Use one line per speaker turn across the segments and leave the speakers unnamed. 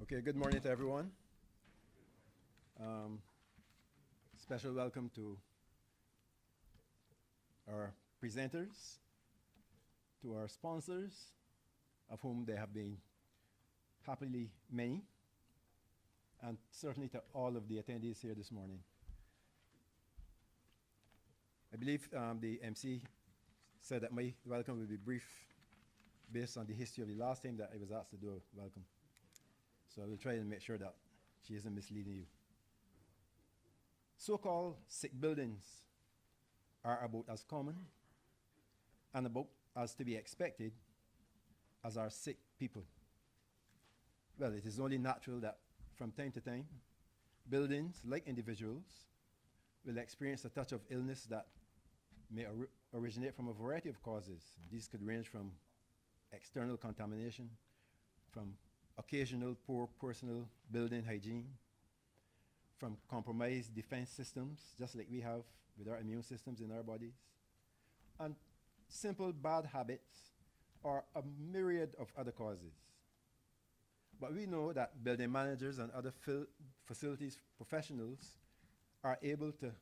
Okay, good morning to everyone. Special welcome to our presenters, to our sponsors, of whom there have been happily many, and certainly to all of the attendees here this morning. I believe the MC said that my welcome will be brief based on the history of the last time that I was asked to do a welcome. So I will try and make sure that she isn't misleading you. So-called sick buildings are about as common and about as to be expected as are sick people. Well, it is only natural that from time to time, buildings, like individuals, will experience a touch of illness that may originate from a variety of causes. These could range from external contamination, from occasional poor personal building hygiene, from compromised defense systems, just like we have with our immune systems in our bodies, and simple bad habits, or a myriad of other causes. But we know that building managers and other facilities professionals are able to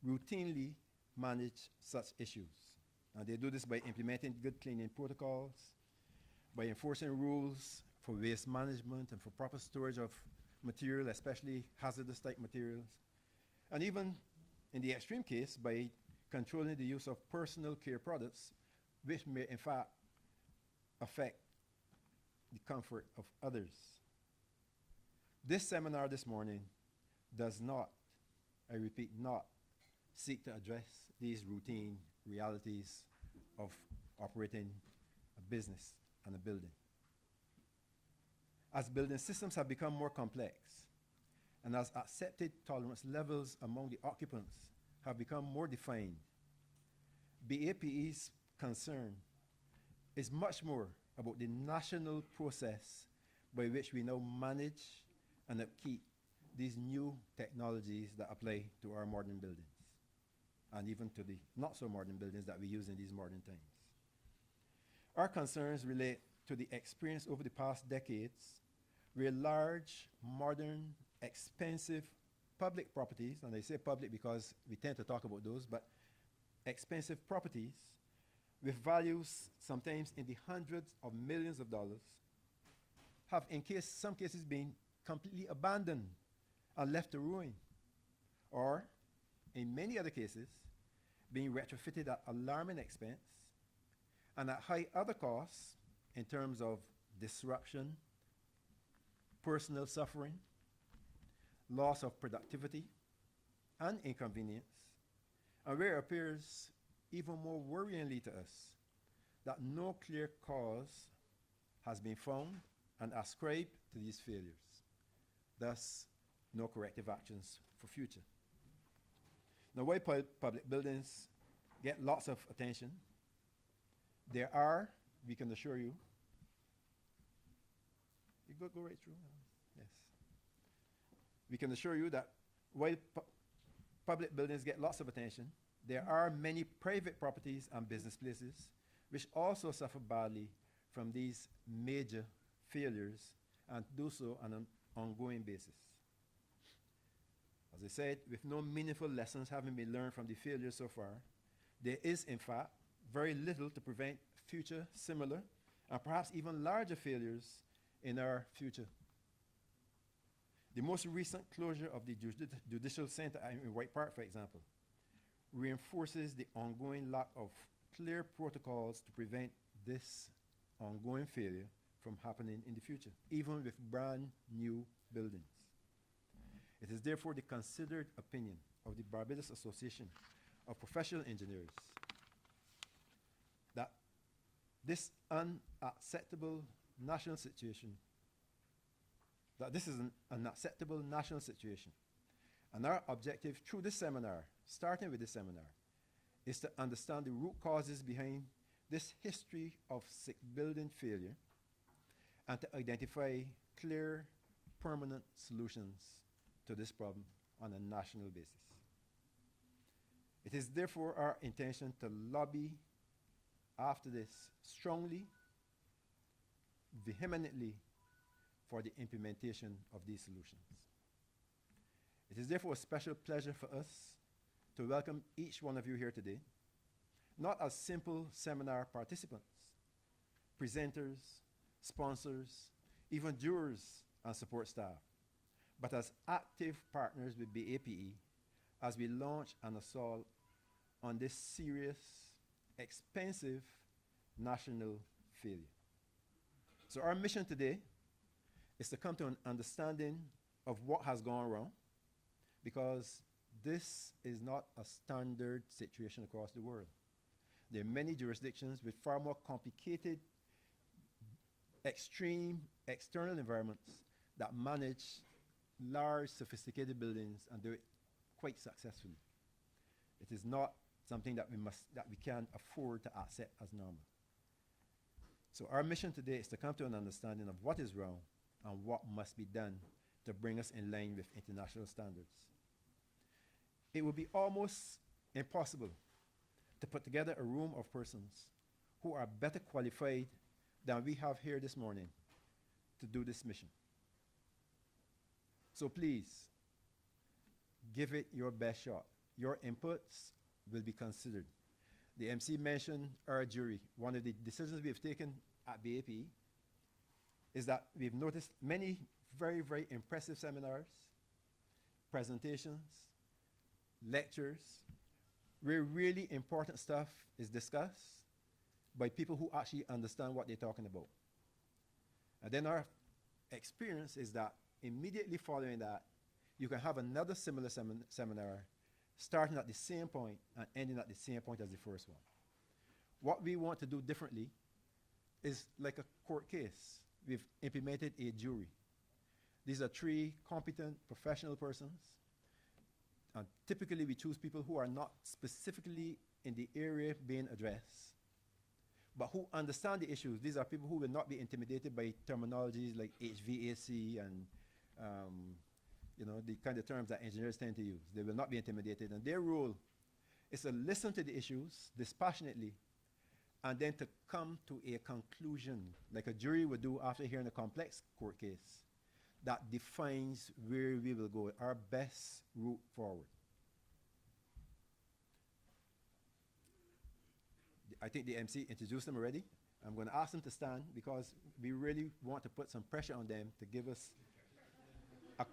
routinely manage such issues. And they do this by implementing good cleaning protocols, by enforcing rules for waste management and for proper storage of material, especially hazardous type materials, and even in the extreme case, by controlling the use of personal care products, which may in fact affect the comfort of others. This seminar this morning does not, I repeat, not seek to address these routine realities of operating a business and a building. As building systems have become more complex, and as accepted tolerance levels among the occupants have become more defined, BAPE's concern is much more about the national process by which we now manage and upkeep these new technologies that apply to our modern buildings, and even to the not so modern buildings that we use in these modern times. Our concerns relate to the experience over the past decades where large, modern, expensive public properties, and I say public because we tend to talk about those, but expensive properties with values sometimes in the hundreds of millions of dollars have in some cases been completely abandoned and left to ruin, or in many other cases being retrofitted at alarming expense and at high other costs in terms of disruption, personal suffering, loss of productivity, and inconvenience, and where it appears even more worryingly to us that no clear cause has been found and ascribed to these failures, thus no corrective actions for future. Now, while public buildings get lots of attention, there are, we can assure you, you go right through? Yes. We can assure you that while public buildings get lots of attention, there are many private properties and business places which also suffer badly from these major failures and do so on an ongoing basis. As I said, with no meaningful lessons having been learned from the failures so far, there is in fact very little to prevent future similar and perhaps even larger failures in our future. The most recent closure of the Judicial Center in White Park, for example, reinforces the ongoing lack of clear protocols to prevent this ongoing failure from happening in the future, even with brand new buildings. It is therefore the considered opinion of the Barbados Association of Professional Engineers that this unacceptable national situation, that this is an unacceptable national situation. And our objective through this seminar, starting with this seminar, is to understand the root causes behind this history of sick building failure and to identify clear, permanent solutions to this problem on a national basis. It is therefore our intention to lobby after this strongly, vehemently, for the implementation of these solutions. It is therefore a special pleasure for us to welcome each one of you here today, not as simple seminar participants, presenters, sponsors, even jurors and support staff, but as active partners with BAPE as we launch an assault on this serious, expensive national failure. So our mission today is to come to an understanding of what has gone wrong, because this is not a standard situation across the world. There are many jurisdictions with far more complicated, extreme external environments that manage large, sophisticated buildings and do it quite successfully. It is not something that we can afford to accept as normal. So our mission today is to come to an understanding of what is wrong and what must be done to bring us in line with international standards. It would be almost impossible to put together a room of persons who are better qualified than we have here this morning to do this mission. So please, give it your best shot. Your inputs will be considered. The MC mentioned our jury. One of the decisions we have taken at BAPE is that we've noticed many very, very impressive seminars, presentations, lectures, where really important stuff is discussed by people who actually understand what they're talking about. And then our experience is that immediately following that, you can have another similar seminar starting at the same point and ending at the same point as the first one. What we want to do differently is like a court case. We've implemented a jury. These are 3 competent professional persons. And typically we choose people who are not specifically in the area being addressed, but who understand the issues. These are people who will not be intimidated by terminologies like HVAC and you know, the kind of terms that engineers tend to use. They will not be intimidated, and their role is to listen to the issues dispassionately and then to come to a conclusion, like a jury would do after hearing a complex court case, that defines where we will go, our best route forward. I think the MC introduced them already. I'm going to ask them to stand because we really want to put some pressure on them to give us a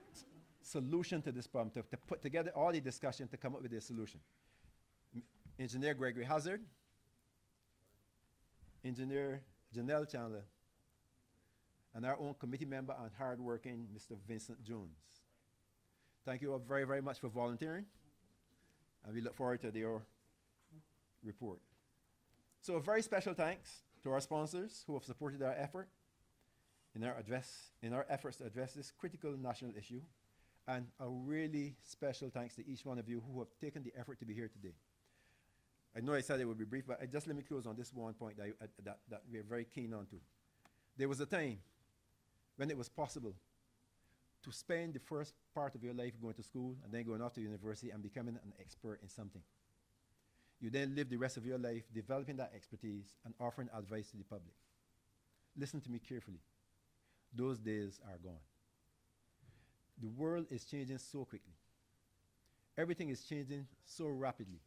solution to this problem, to put together all the discussion to come up with a solution. Engineer Gregory Hazard, Engineer Janelle Chandler, and our own committee member and hardworking Mr. Vincent Jones. Thank you all very, very much for volunteering, and we look forward to your report. So a very special thanks to our sponsors who have supported our effort in our efforts to address this critical national issue, and a really special thanks to each one of you who have taken the effort to be here today. I know I said it would be brief, but just let me close on this one point that we are very keen on to. There was a time when it was possible to spend the first part of your life going to school and then going off to university and becoming an expert in something. You then live the rest of your life developing that expertise and offering advice to the public. Listen to me carefully. Those days are gone. The world is changing so quickly. Everything is changing so rapidly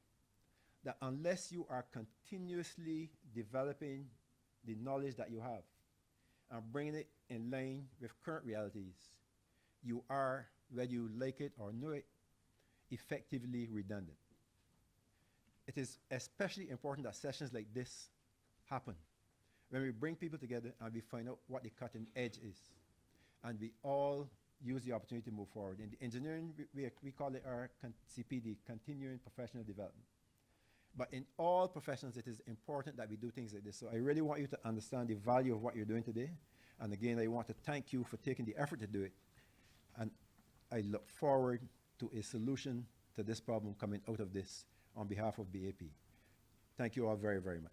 that unless you are continuously developing the knowledge that you have and bringing it in line with current realities, you are, whether you like it or know it, effectively redundant. It is especially important that sessions like this happen, when we bring people together and we find out what the cutting edge is, and we all use the opportunity to move forward. In the engineering, we call it our CPD, Continuing Professional Development. But in all professions, it is important that we do things like this. So I really want you to understand the value of what you're doing today. And again, I want to thank you for taking the effort to do it. And I look forward to a solution to this problem coming out of this on behalf of BAP. Thank you all very, very much.